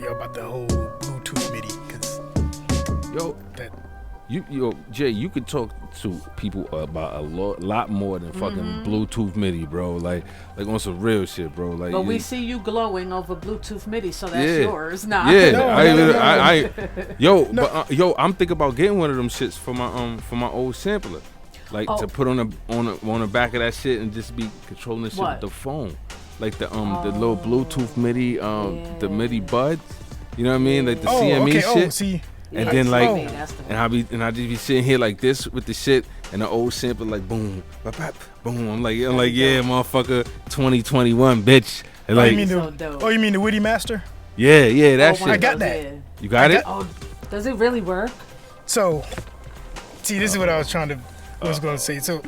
about the whole Bluetooth MIDI, because Jay, you could talk to people about a lot more than fucking Bluetooth MIDI, bro. Like on some real shit, bro. Like, but we see you glowing over Bluetooth MIDI, so that's yours. Nah. Yeah, I'm thinking about getting one of them shits for my old sampler, like to put on the back of that shit and just be controlling the shit with the phone, like the little Bluetooth MIDI, the MIDI buds. You know what I mean? Like the CME shit. And then and I just be sitting here like this with the shit and the old sample like boom, bop, bop, boom. I'm like yeah, motherfucker, 2021, bitch. And like, you mean the Witty Master? Yeah, that shit. I got that. Yeah. You got it? Oh, does it really work? So, see, this is what I was going to say. So,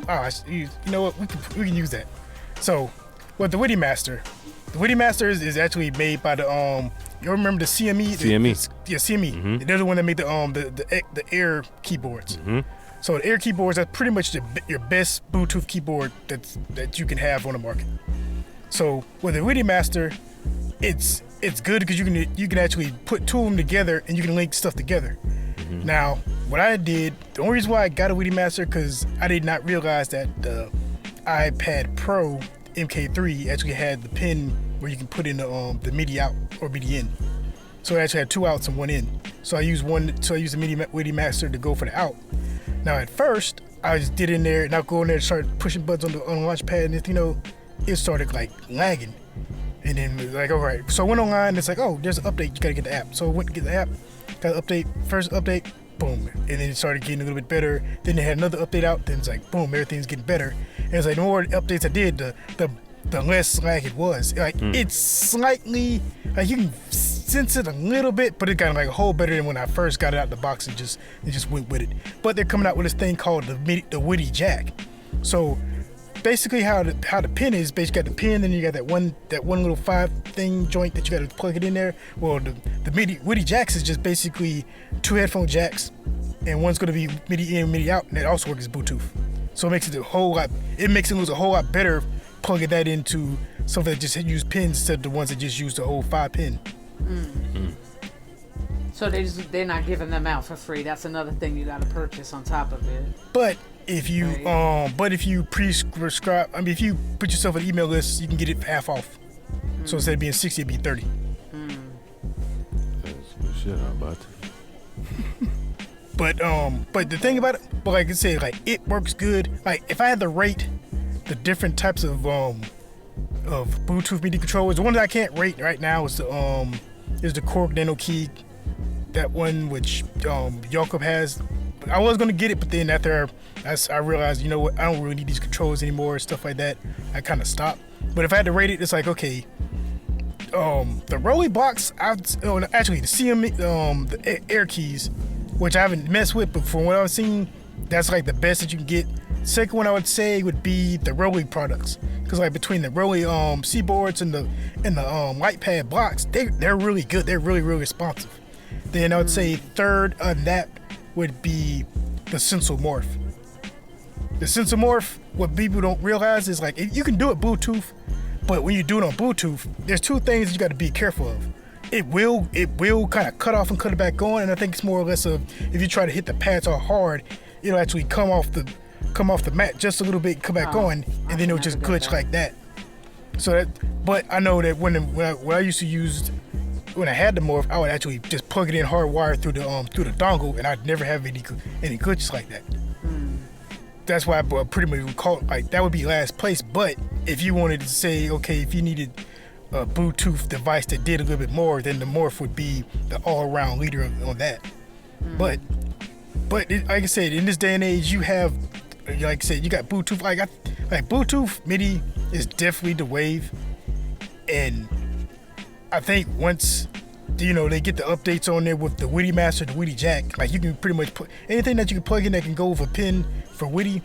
you know what? We can use that. So, what the Witty Master? The Witty Master is actually made by the you remember the CME? CME. CME. Mm-hmm. They're the one that made the Air keyboards. Mm-hmm. So the Air keyboards are pretty much your best Bluetooth keyboard that you can have on the market. So with the Witty Master, it's good because you can actually put two of them together and you can link stuff together. Mm-hmm. Now, what I did, the only reason why I got a Witty Master because I did not realize that the iPad Pro MK3 actually had the pin where you can put in the MIDI out or MIDI in. So it actually had two outs and one in. So I used the Witty Master to go for the out. Now at first, I just did in there and I'll go in there and start pushing buttons on the launch pad and it started like lagging. And then like, all right. So I went online and it's like, oh, there's an update, you gotta get the app. So I went to get the app, got the update, first update, boom. And then it started getting a little bit better. Then they had another update out, then it's like, boom, everything's getting better. And it's like the more updates I did, the less lag it was. Like it's slightly, like you can sense it a little bit, but it got like a whole better than when I first got it out the box and just went with it. But they're coming out with this thing called the Witty Jack. So basically how the pin is, basically got the pin, and you got that one little 5 thing joint that you got to plug it in there. Well, the Witty Jacks is just basically 2 headphone jacks, and one's going to be MIDI in, MIDI out, and it also works as Bluetooth. So it makes it a whole lot better plugging that into something that just use pins instead of the ones that just use the whole 5 pin. So they're not giving them out for free. That's another thing you got to purchase on top of it. But if you prescribe, I mean, if you put yourself on an email list, you can get it half off. So instead of being 60, it'd be 30. That's good shit. I'm about to. But the thing about it, but like I said, like it works good. Like if I had to rate the different types of Bluetooth MIDI controllers, the one that I can't rate right now is the Korg Nano Key, that one which Jakob has. I was gonna get it, but then after I realized, you know what, I don't really need these controllers anymore, stuff like that. I kind of stopped. But if I had to rate it, it's like, okay, the Rolly Box, actually the CME, the Air keys, which I haven't messed with, but from what I've seen, that's like the best that you can get. Second one I would say would be the Rolly products, because like between the Rolly C-boards and the LightPad blocks, they're really good. They're really, really responsive. Then I would say third on that would be the Sensomorph. The Sensomorph, what people don't realize is like you can do it Bluetooth, but when you do it on Bluetooth, there's 2 things you got to be careful of. It will kind of cut off and cut it back on, and I think it's more or less of if you try to hit the pads all hard, it'll actually come off the mat just a little bit, come back on, and then it'll just glitch like that. So that, but I know that when I used to use, when I had the morph, I would actually just plug it in hardwired through the dongle, and I'd never have any glitches like that. That's why I pretty much would call it, like that would be last place. But if you wanted to say, okay, if you needed a Bluetooth device that did a little bit more, then the morph would be the all-around leader on that. But like I said, in this day and age, you have, like I said, you got Bluetooth. Like Bluetooth MIDI is definitely the wave, and I think once they get the updates on there with the Witty Master, the Witty Jack, like you can pretty much put anything that you can plug in that can go with a pin for Witty,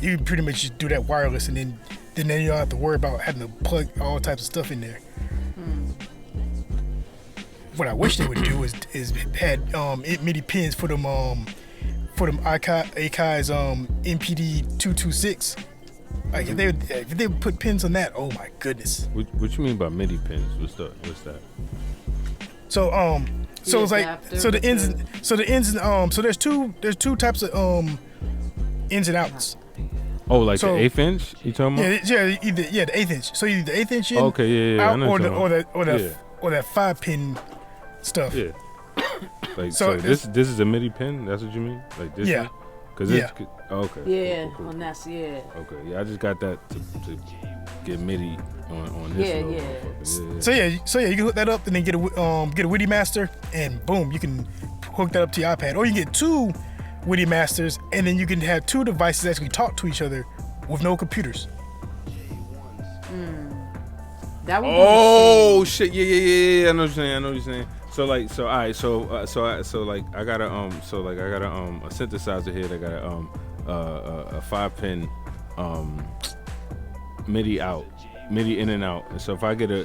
you can pretty much just do that wireless, and then you don't have to worry about having to plug all types of stuff in there. What I wish they would do is had MIDI pins for them Akai's MPD 226. Like if they would put pins on that, oh my goodness. What you mean by MIDI pins? What's that? So it's like so the ins and so there's two types of ins and outs. Oh, like the 1/8 inch? You talking about? Yeah, the 1/8 inch. So either the 1/8 inch in, okay, yeah, out, or that 5-pin stuff. Yeah. Like so this is a MIDI pin. That's what you mean? Like this? Yeah. Cause it's okay. Yeah, cool. on that's Okay, yeah, I just got that to get MIDI on this. So you can hook that up and then get a WIDI master, and boom, you can hook that up to your iPad, or you can get 2 WIDI masters, and then you can have 2 devices actually talk to each other with no computers. That would oh shit! Yeah. I know what you're saying. So like, so all right, so like I got a synthesizer here that got a 5-pin MIDI out, MIDI in and out. And so if I get the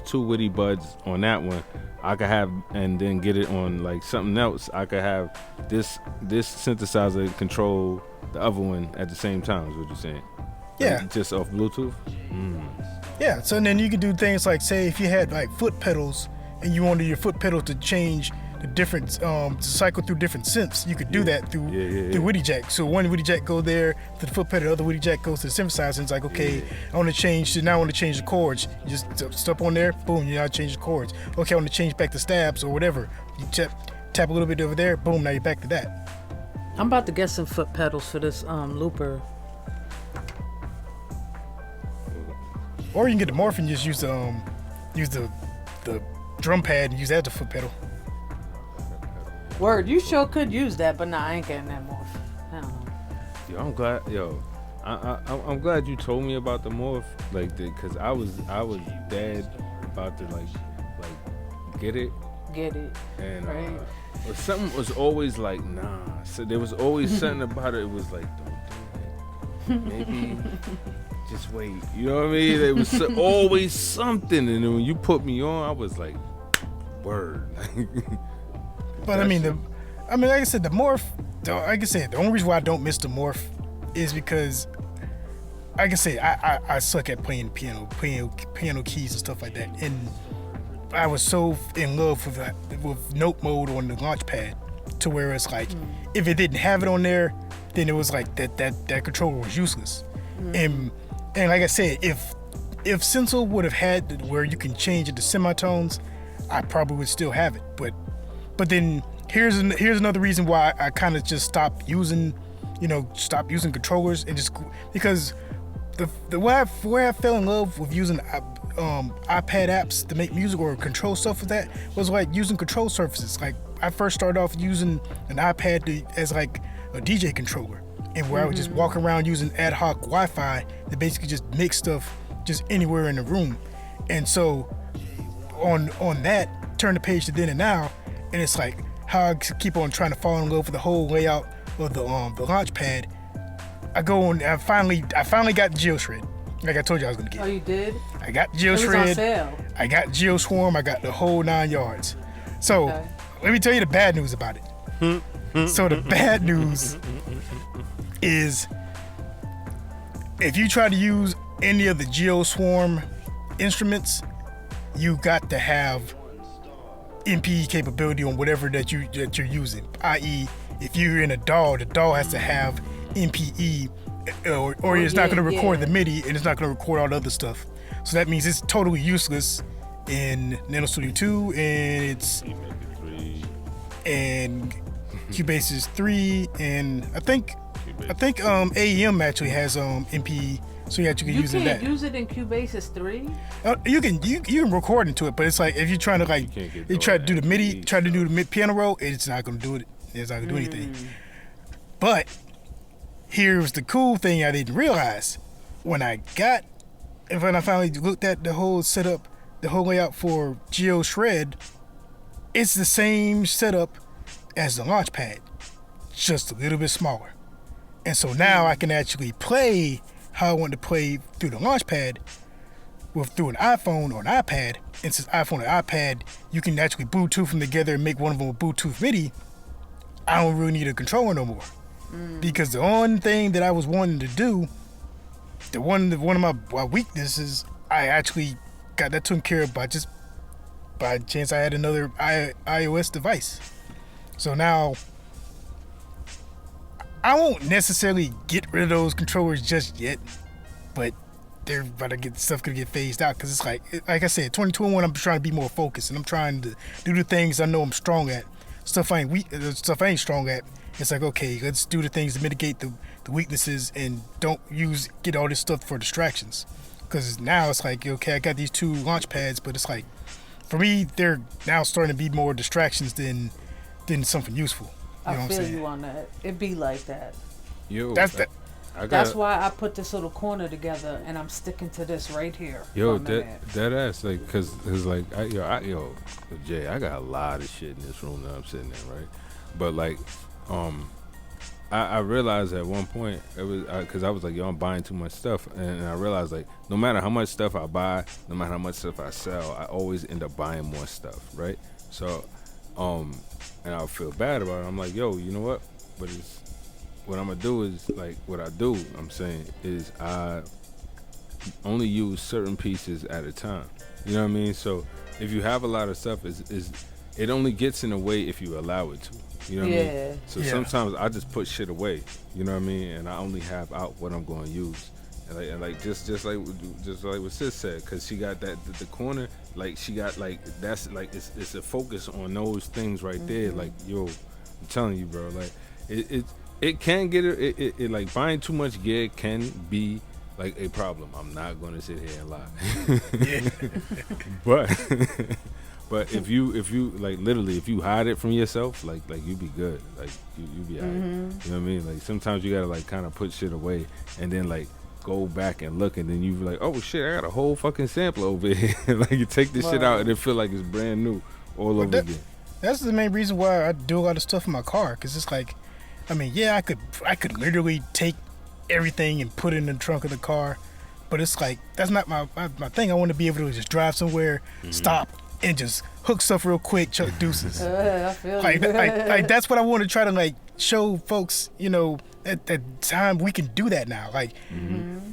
2 WIDI buds on that one, I could have, and then get it on like something else. I could have this synthesizer control the other one at the same time. Is what you're saying? Yeah. Like, just off Bluetooth. Yeah. So then you can do things like, say, if you had like foot pedals, and you wanted your foot pedal to change the different, to cycle through different synths, you could do that through WIDI jack. So one WIDI jack go there to the foot pedal, the other WIDI jack goes to the synthesizer, and it's like, okay, I want to change the chords. You just step on there, boom, you now change the chords. Okay, I want to change back the stabs or whatever. You tap a little bit over there, boom, now you're back to that. I'm about to get some foot pedals for this looper. Or you can get the morph and just use the drum pad and use that as a foot pedal. Word, you sure could use that, but nah, I ain't getting that morph. I don't know. Yo, I'm glad. I'm glad you told me about the morph, like, cause I was dead about to like get it. And right. But something was always like, nah. So there was always something about it. It was like, don't do it. Maybe. Just wait, you know what I mean? There was always something, and then when you put me on, I was like, word. But I mean, like I said, the morph. Like I said, the only reason why I don't miss the morph is because, like I said, I suck at playing piano keys and stuff like that, and I was so in love with note mode on the launch pad, to where it's like, if it didn't have it on there, then it was like that controller was useless. And like I said, if Stencil would have had where you can change it to semitones, I probably would still have it. But then here's another reason why I kind of just stopped using controllers, and just because the way I fell in love with using iPad apps to make music or control stuff with that was like using control surfaces. Like I first started off using an iPad as like a DJ controller. And where I would just walk around using ad hoc Wi-Fi to basically just make stuff just anywhere in the room. And so on that, turn the page to then and now, and it's like how I keep on trying to fall in love with the whole layout of the launch pad. I go on. I finally got GeoShred. Like I told you I was gonna get. Oh, you did? I got GeoShred. It was on sale. I got GeoSwarm. I got the whole 9 yards. So let me tell you the bad news about it. So the bad news is, if you try to use any of the GeoSwarm instruments, you got to have MP capability on whatever that you're using. I.e., if you're in a DAW, the DAW has to have MPE, or it's not going to record the MIDI, and it's not going to record all the other stuff. So that means it's totally useless in Nano Studio 2, and it's and Cubasis 3, and I think AEM actually has MP, so you actually can use it. You can't use it in Cubasis 3. You can record into it, but it's like if you're trying to you try to do the MIDI, try to do the mid piano roll, it's not gonna do it. It's not gonna do anything. But here's the cool thing I didn't realize when I finally looked at the whole setup, the whole layout for GeoShred. It's the same setup as the Launchpad, just a little bit smaller. And so now I can actually play how I want to play through the Launchpad through an iPhone or an iPad. And since iPhone and iPad, you can actually Bluetooth them together and make one of them a Bluetooth MIDI. I don't really need a controller no more. Because the one thing that I was wanting to do, one of my weaknesses, I actually got that taken care of by just by chance I had another iOS device. So now I won't necessarily get rid of those controllers just yet, but they're about to get stuff gonna get phased out because it's like I said, 2021. I'm trying to be more focused and I'm trying to do the things I know I'm strong at. Stuff I ain't strong at. It's like, okay, let's do the things to mitigate the weaknesses and don't get all this stuff for distractions. Because now it's like, okay, I got these 2 launch pads, but it's like, for me, they're now starting to be more distractions than something useful. You know I what I'm feel saying? you on that. It be like that. Yo, That's why I put this little corner together, and I'm sticking to this right here. Yo, that ass, like, cause like, yo, Jay, I got a lot of shit in this room that I'm sitting in, right? But like, I realized at one point it was because I was like, yo, I'm buying too much stuff, and I realized like, no matter how much stuff I buy, no matter how much stuff I sell, I always end up buying more stuff, right? So, and I feel bad about it. I'm like, yo, you know what? But what I'm gonna do is like what I do. I'm saying is I only use certain pieces at a time. You know what I mean? So if you have a lot of stuff, it only gets in the way if you allow it to. You know what I mean? So sometimes I just put shit away. You know what I mean? And I only have out what I'm going to use. And like just like what Sis said, because she got the corner. Like she got like that's like it's a focus on those things right there. Like yo, I'm telling you, bro. Like it can get it like buying too much gear can be like a problem. I'm not going to sit here and lie. But if you like literally if you hide it from yourself, like you be good. Like you be alright. You know what I mean? Like sometimes you gotta like kind of put shit away and then like go back and look and then you be like, oh shit, I got a whole fucking sample over here. Like you take this shit out and it feel like it's brand new all over again. That's the main reason why I do a lot of stuff in my car, because it's like, I mean, yeah, I could literally take everything and put it in the trunk of the car, but it's like that's not my thing. I want to be able to just drive somewhere, stop, and just hook stuff real quick, chuck deuces. I feel like that's what I want to try to like show folks. You know, at that time we can do that now. Like,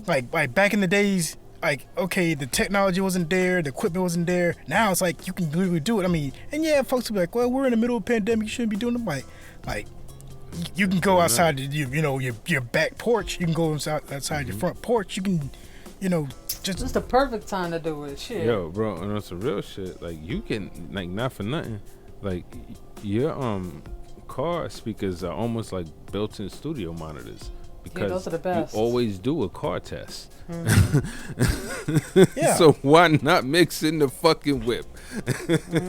like back in the days. Like, okay, the technology wasn't there, the equipment wasn't there. Now it's like you can literally do it. I mean, and yeah, folks will be like, well, we're in the middle of a pandemic, you shouldn't be doing it. Like you can go outside your back porch, you can go outside your front porch, you can, just it's the perfect time to do it. Shit. Yo, bro, and that's some real shit. Like you can, like, not for nothing, like your car speakers are almost like built-in studio monitors. Because those are the best. You always do a car test. Yeah. So why not mix in the fucking whip?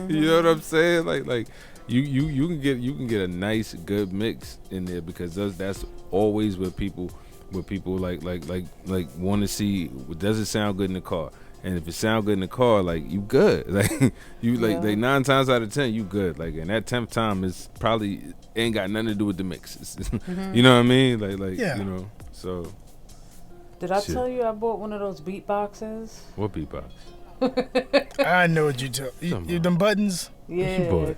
You know what I'm saying? Like you can get a nice good mix in there, because that's always what people like want to see. Does it sound good in the car? And if it sound good in the car, like you good. Like you like 9 times out of 10 you good. Like, and that 10th time is probably ain't got nothing to do with the mix. You know what I mean? Like you know. So did I tell you I bought one of those beat boxes? What beat box? I know what you tell. You them buttons. Yeah. What you bought?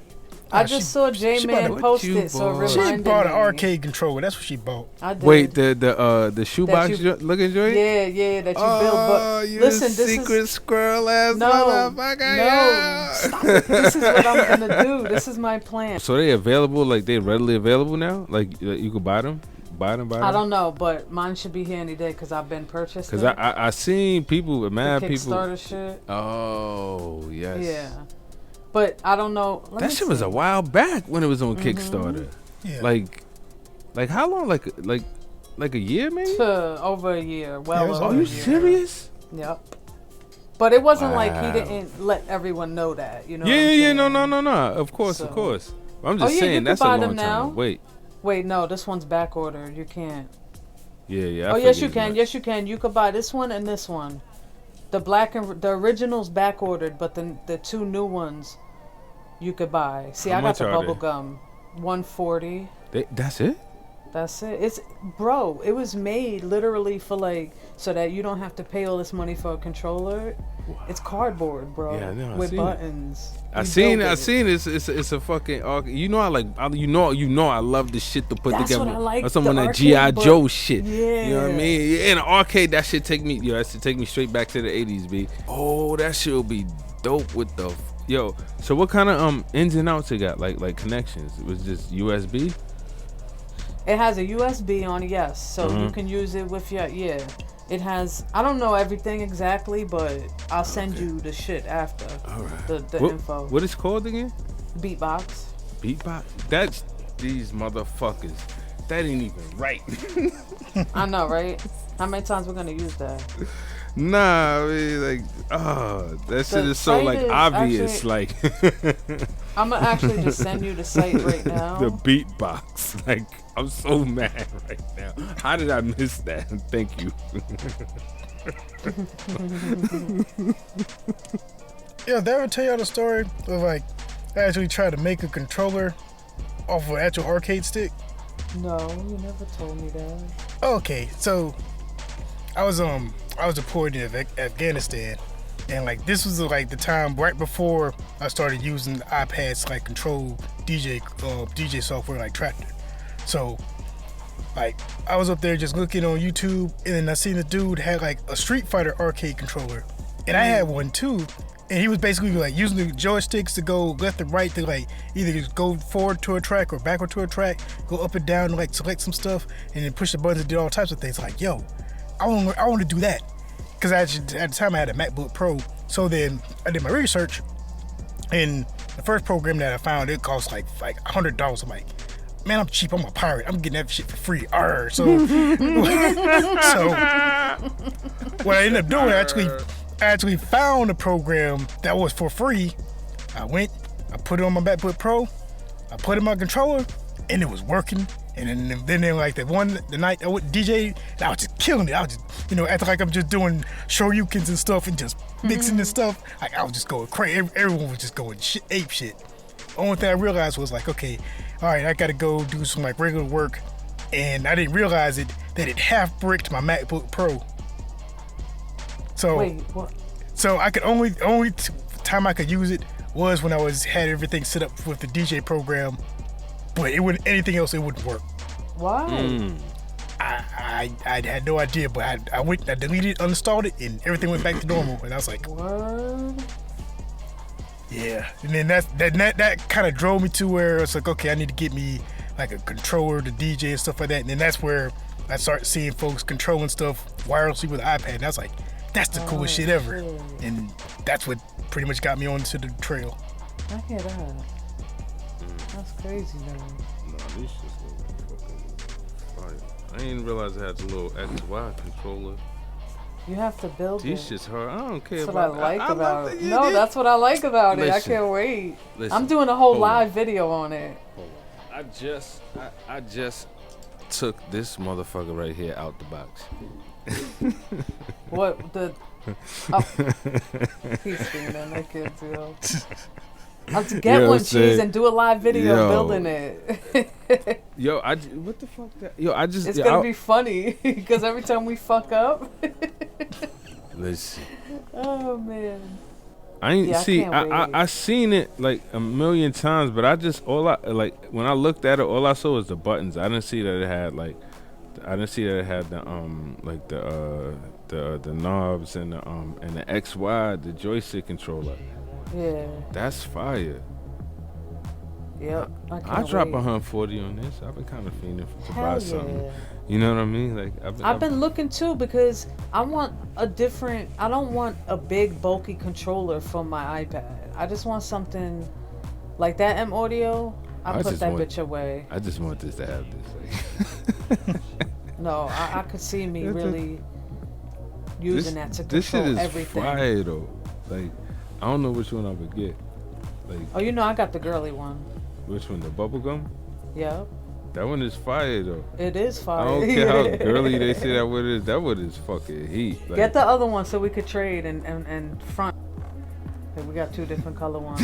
I just saw J-Man post it, so it reminded me. She bought an arcade controller. That's what she bought. I did. Wait, the shoebox looking joint? Yeah, that you built. But you listen, secret squirrel ass motherfucker. No, stop it. This is what I'm gonna do. This is my plan. So they available? Like they readily available now? Like you could buy them? I don't know, but mine should be here any day because I've been purchasing. Because I seen people, mad people. Kickstarter shit. Oh yes. Yeah. But I don't know. That shit was a while back when it was on Kickstarter. Yeah. Like how long? Like a year maybe? Over a year. Well, are you serious? Yep. But it wasn't like he didn't let everyone know that. You know? Yeah. No. Of course. I'm just saying that's a long time. Wait, no. This one's back ordered. You can't. Yeah. Yes, you can. Yes, you can. You could buy this one and this one. The black and the original's back ordered, but the 2 new ones you could buy. See, I got the bubble gum, $140. That's it. That's it. It's it was made literally for so that you don't have to pay all this money for a controller. Wow. It's cardboard, bro. Yeah, I know. With buttons. I seen it. It's a fucking. You know I love the shit to put That's together. What I like. Some of that G.I. Joe shit. Yeah. You know what I mean? Yeah, in the arcade, that should take me straight back to the 80s, B. Oh, that shit will be dope with the Yo, so what kind of ins and outs it got? Like connections? It was just USB? It has a USB on it, yes. So you can use it with your It has, I don't know everything exactly, but I'll send you the shit after. All right. The info. What is called again? Beatbox. Beatbox? That's these motherfuckers. That ain't even right. I know, right? How many times we're gonna use that? Nah, I mean, like, that shit is so like obvious. Actually, like, I'm gonna actually just send you the site right now. The beatbox. Like, I'm so mad right now. How did I miss that? Thank you. Yo, did I ever tell y'all the story of like I actually tried to make a controller off of an actual arcade stick? No, you never told me that. Okay, so I was deployed in Afghanistan, and like this was like the time right before I started using iPads to like control DJ software like Tractor. So like I was up there just looking on YouTube, and then I seen the dude had like a Street Fighter arcade controller, and I had one too. And he was basically like using the joysticks to go left and right to like either just go forward to a track or backward to a track, go up and down to like select some stuff, and then push the buttons and do all types of things. Like, yo, I want to do that, because at the time I had a MacBook Pro. So then I did my research, and the first program that I found, it cost like $100. I'm like, man, I'm cheap. I'm a pirate. I'm getting that shit for free. Arr. So what I ended up doing, I actually found a program that was for free. I went, I put it on my MacBook Pro, I put it in my controller, and it was working. And then like the night I went DJ, and I was just killing it. I was just, acting like I'm just doing shoryukens and stuff and just mixing and stuff. Like I was just going crazy. Everyone was just going ape shit. The only thing I realized was like, okay, all right, I gotta go do some like regular work, and I didn't realize that it half bricked my MacBook Pro. So, wait, what? So I could only time I could use it was when I had everything set up with the DJ program, but it wouldn't, anything else, it wouldn't work. Why? I had no idea, but I went, I deleted, uninstalled it, and everything went back to normal. And I was like, what? Yeah. And then that kind of drove me to where it's like, okay, I need to get me like a controller to DJ and stuff like that. And then that's where I started seeing folks controlling stuff wirelessly with an iPad. And I was like, that's the coolest shit ever. Shit. And that's what pretty much got me onto the trail. I hear that. That's crazy, though. Nah, these shits look fucking fire. I didn't realize it had a little XY controller. You have to build These it. shits hard. I don't care That's about what I like it. about it. No, that's what I like about it. I Listen. can't wait. Listen. I'm doing a whole Hold live video on it. I just took this motherfucker right here out the box. What the? Oh. He's screaming. That kid too. I'll just get one, Cheez, and do a live video building it. Yo, what the fuck? It's gonna be funny because every time we fuck up. Listen. Oh man. I seen it like a million times, but when I looked at it, all I saw was the buttons. I didn't see that it had the knobs and the XY, the joystick controller. Yeah. That's fire. Yep. I drop $140 on this. I've been kind of fiending to buy something. You know what I mean? Like I've been looking too, because I want I don't want a big bulky controller for my iPad. I just want something like that M Audio. I put that bitch away. I just want this to have this. Like. No, I could see me really using that to control this shit is everything. Fire though. Like I don't know which one I would get. Like, oh, I got the girly one. Which one? The bubblegum? Yeah. That one is fire though. It is fire. I don't care how girly they say that one is. That one is fucking heat. Like, get the other one so we could trade and front. Okay, we got two different color ones.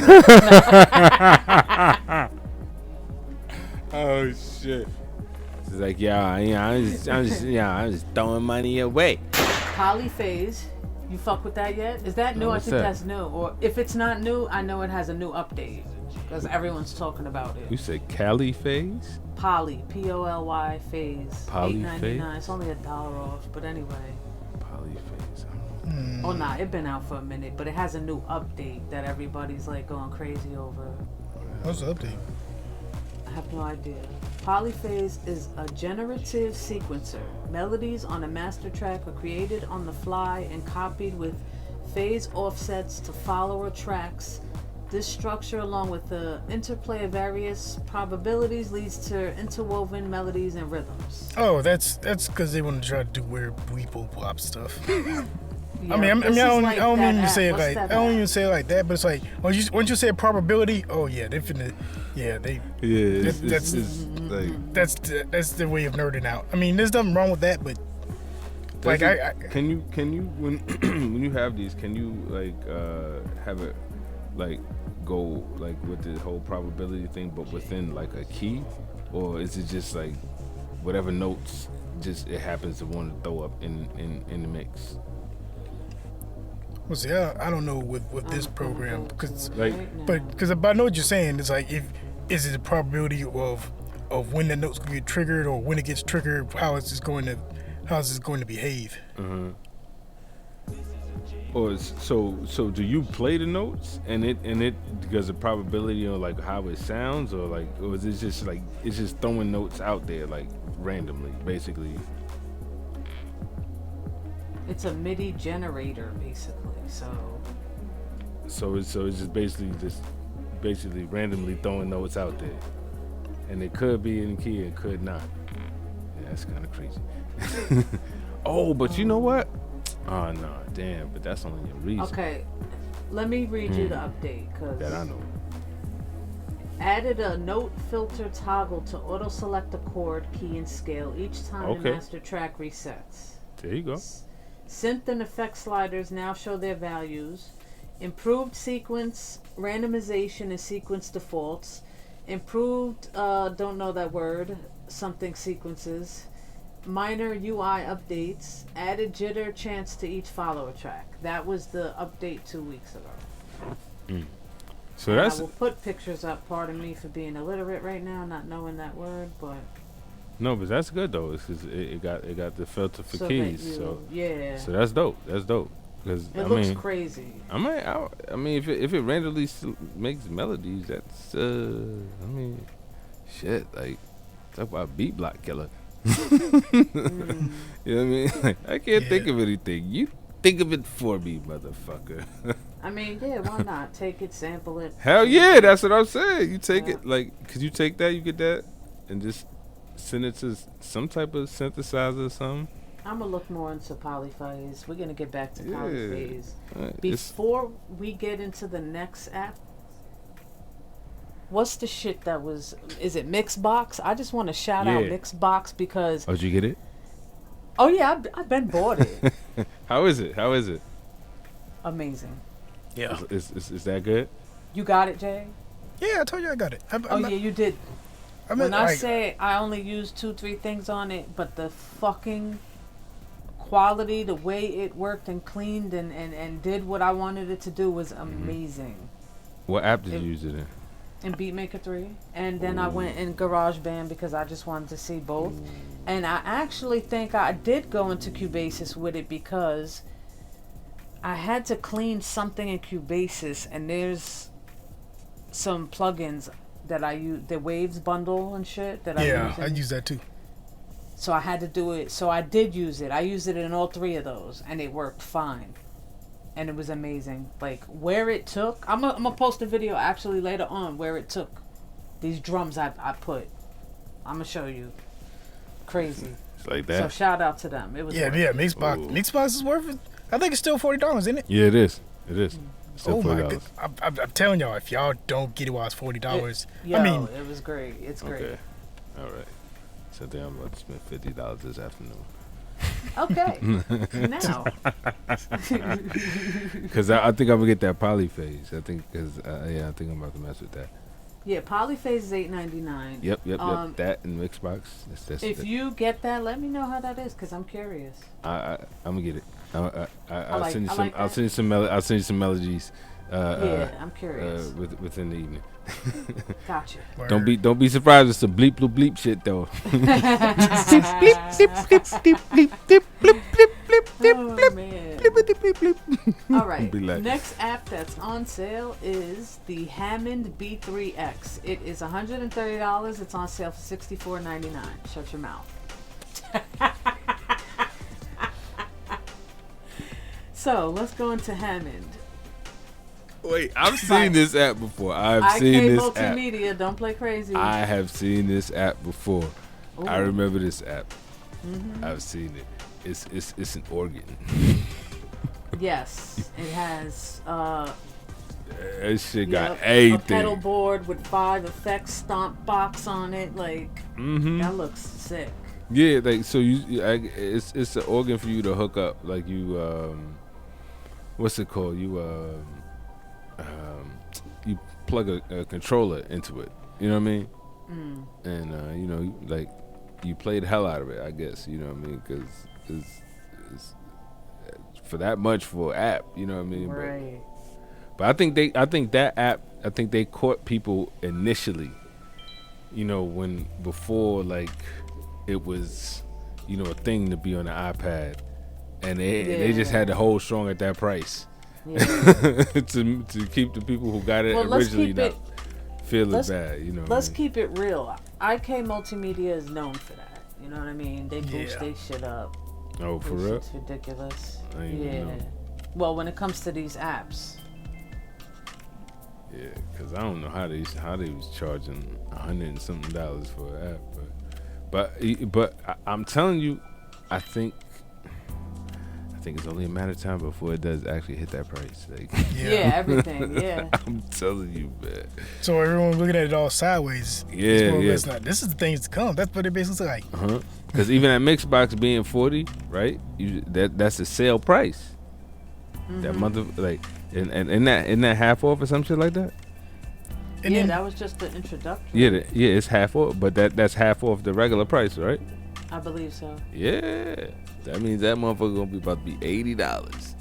Oh shit. It's like I'm just throwing money away. Polyphase. You fuck with that yet? Is that new? No, I think that's new. Or if it's not new, I know it has a new update because everyone's talking about it. You said Cali phase? Poly, Poly phase. Poly $8.99. It's only $1 off, but anyway. Poly phase. Oh nah, it been out for a minute, but it has a new update that everybody's like going crazy over. What's the update? I have no idea. Polyphase is a generative sequencer. Melodies on a master track are created on the fly and copied with phase offsets to follower tracks. This structure, along with the interplay of various probabilities, leads to interwoven melodies and rhythms. Oh, that's because they want to try to do weird weeple wop stuff. Yeah, I don't even say it like that I don't even say it like that, but it's like once you say probability, oh yeah, they finna, yeah they. Yeah, that's the way of nerding out. I mean, there's nothing wrong with that, but like can you when when you have these, can you like have it like go like with the whole probability thing, but within like a key, or is it just like whatever notes just it happens to want to throw up in the mix? Well, see, I don't know with this program because like, because I know what you're saying. It's like is it the probability of when the notes get triggered or when it gets triggered? How is this going to behave? Uh-huh. Or so do you play the notes and it because of probability or like how it sounds, or is it just like it's just throwing notes out there like randomly basically? It's a MIDI generator basically. So it's just basically randomly throwing notes out there, and it could be in key, it could not. Yeah, that's kind of crazy. Oh, but you know what? Oh no, damn! But that's only a reason. Okay, let me read you the update because that I know. Added a note filter toggle to auto select a chord, key, and scale each time the master track resets. There you go. Synth and effect sliders now show their values. Improved sequence, randomization, and sequence defaults. Improved, don't know that word, something sequences. Minor UI updates. Added jitter chance to each follower track. That was the update 2 weeks ago. So that's. I will put pictures up. Pardon me for being illiterate right now, not knowing that word, but. No, but that's good though. It's cause it got the filter for keys. So that's dope. That's dope. Because it looks crazy. I mean, if it randomly makes melodies, that's I mean, shit. Like talk about beat block killer. You know what I mean? Like, I can't think of anything. You think of it for me, motherfucker. I mean, yeah, why not? Take it, sample it. Hell yeah, that's what I'm saying. You take it, like, cause you take that, you get that, and just send it to some type of synthesizer or something. I'm gonna look more into polyphase. We're gonna get back to polyphase. Right. Before we get into the next app, what's the shit that was? Is it Mixbox? I just want to shout out Mixbox because. Oh, did you get it? Oh yeah, I've been bought it. How is it? Amazing. Yeah. Is that good? You got it, Jay? Yeah, I told you I got it. Yeah, you did. I mean, when I say I only used 2-3 things on it, but the fucking quality, the way it worked and cleaned and did what I wanted it to do was amazing. What app did you use it in? In Beatmaker 3. And then I went in GarageBand because I just wanted to see both. And I actually think I did go into Cubasis with it because I had to clean something in Cubasis, and there's some plugins that I use, the Waves bundle and shit that I use. Yeah, I use that too. So I had to do it. So I did use it. I used it in all 3 of those, and it worked fine. And it was amazing. Like, where it took... I'm gonna post a video actually later on where it took these drums I put. I'm gonna show you. Crazy. It's like that. So shout out to them. It was Mixbox. Mixbox is worth it. I think it's still $40, isn't it? Yeah, it is. It is. Oh my god! I'm telling y'all, if y'all don't get it while it's $40, I mean, it was great. It's great. Okay. All right. So then I'm about to spend $50 this afternoon. Okay. Now. Because I think I'm gonna get that polyphase. I think because I think I'm about to mess with that. Yeah, polyphase is $8.99. Yep. That and Mixbox. If you get that, let me know how that is because I'm curious. I'm gonna get it. I'll send you some. I'll send you some melodies. I'm curious. Within the evening. Gotcha. Don't be surprised. It's some bleep bloop bleep shit though. Oh man. All right. Like, next app that's on sale is the Hammond B3X. It is $130. It's on sale for $64.99. Shut your mouth. So let's go into Hammond. Wait, I've seen this app before. I've seen this app. Multimedia, don't play crazy. I have seen this app before. Ooh. I remember this app. Mm-hmm. I've seen it. It's an organ. Yes, it has. That shit got everything. A pedal board with 5 effects stomp box on it. Like that looks sick. Yeah, like so it's an organ for you to hook up. Like you what's it called? You plug a controller into it. You know what I mean? And you know, like you play the hell out of it. I guess you know what I mean, because it's for that much for an app. You know what I mean? Right. But I think that app. I think they caught people initially. You know, before like it was, you know, a thing to be on the iPad, and they just had to hold strong at that price. Yeah. to keep the people who got it originally not feeling bad, you know. Let's keep it real. Akai Multimedia is known for that. You know what I mean? They boost their shit up. Oh, for real? It's ridiculous. I ain't even know. Well, when it comes to these apps. Yeah, because I don't know how they was charging $100 and something for an app, but I'm telling you, I think it's only a matter of time before it does actually hit that price. Like, everything. Yeah, I'm telling you, man. So everyone looking at it all sideways. Yeah. This is the things to come. That's what it basically like. Because even that Mixbox being $40, right? That's a sale price. That month of like, and that half off or some shit like that. And then, that was just the introduction. Yeah, it's half off, but that's half off the regular price, right? I believe so. Yeah, that means that motherfucker gonna be about to be $80.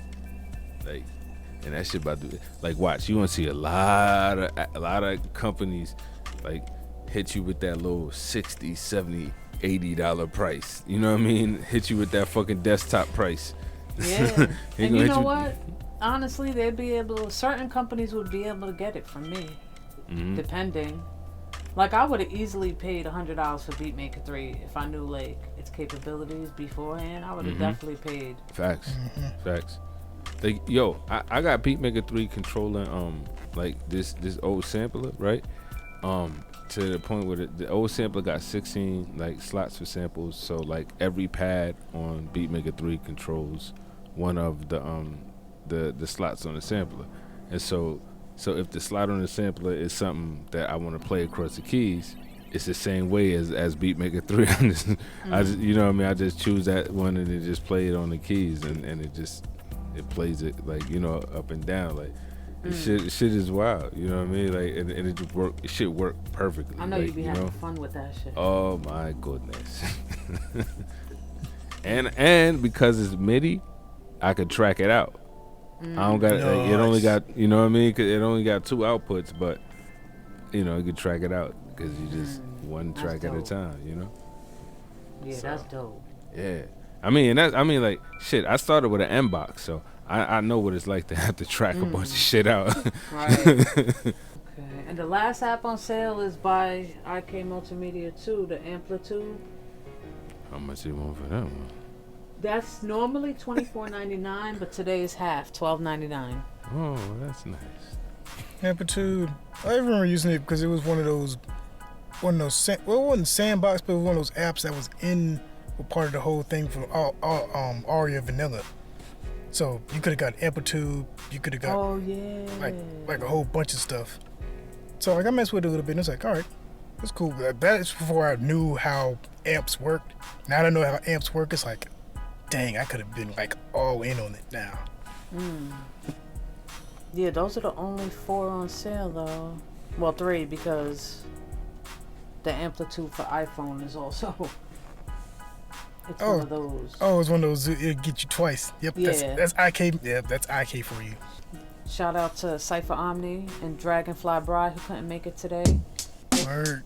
Like, and that shit about to like, watch, you gonna see a lot of companies like hit you with that little $60, $70, $80 price. You know what I mean? Hit you with that fucking desktop price. Yeah, and you know what? Honestly, certain companies would be able to get it from me, depending. Like, I would have easily paid $100 for Beatmaker 3 if I knew like its capabilities beforehand. I would have definitely paid. Facts. Like, yo, I got Beatmaker 3 controlling like this old sampler, right? To the point where the old sampler got 16 like slots for samples, so like every pad on Beatmaker 3 controls one of the slots on the sampler, and so if the slot on the sampler is something that I want to play across the keys, it's the same way as Beatmaker 3. I just, you know what I mean? I just choose that one and then just play it on the keys, and it plays it like, you know, up and down. Like, shit is wild. You know what I mean? Like, and it just it should work perfectly. I know like, you be having fun with that shit. Oh my goodness. and because it's MIDI, I could track it out. I don't got it only got, you know what I mean? 'Cause it only got 2 outputs, but you know, you can track it out because you just one track at a time, you know? Yeah, so, that's dope. Yeah. I mean, like, shit, I started with an M-Box, so I know what it's like to have to track a bunch of shit out. Right. Okay. And the last app on sale is by Akai Multimedia 2, the Amplitude. How much you want for that one? That's normally $24.99, but today is half, $12.99. Oh, that's nice. Amplitude. I remember using it because it was one of those, well, it wasn't Sandbox, but it was one of those apps that was part of the whole thing from Aria Vanilla. So you could have got Amplitude, you could have got like a whole bunch of stuff. So like I messed with it a little bit, and it's like, all right, that's cool. That's before I knew how amps worked. Now that I know how amps work, it's like, dang, I could have been like all in on it now. Yeah, those are the only 4 on sale though. Well, 3, because the Amplitude for iPhone is also it's one of those. Oh, it's one of those. It'll get you twice. Yep, yeah. That's Akai. Yeah, that's Akai for you. Shout out to Cypha Omni and DragonFlyBry who couldn't make it today. Word.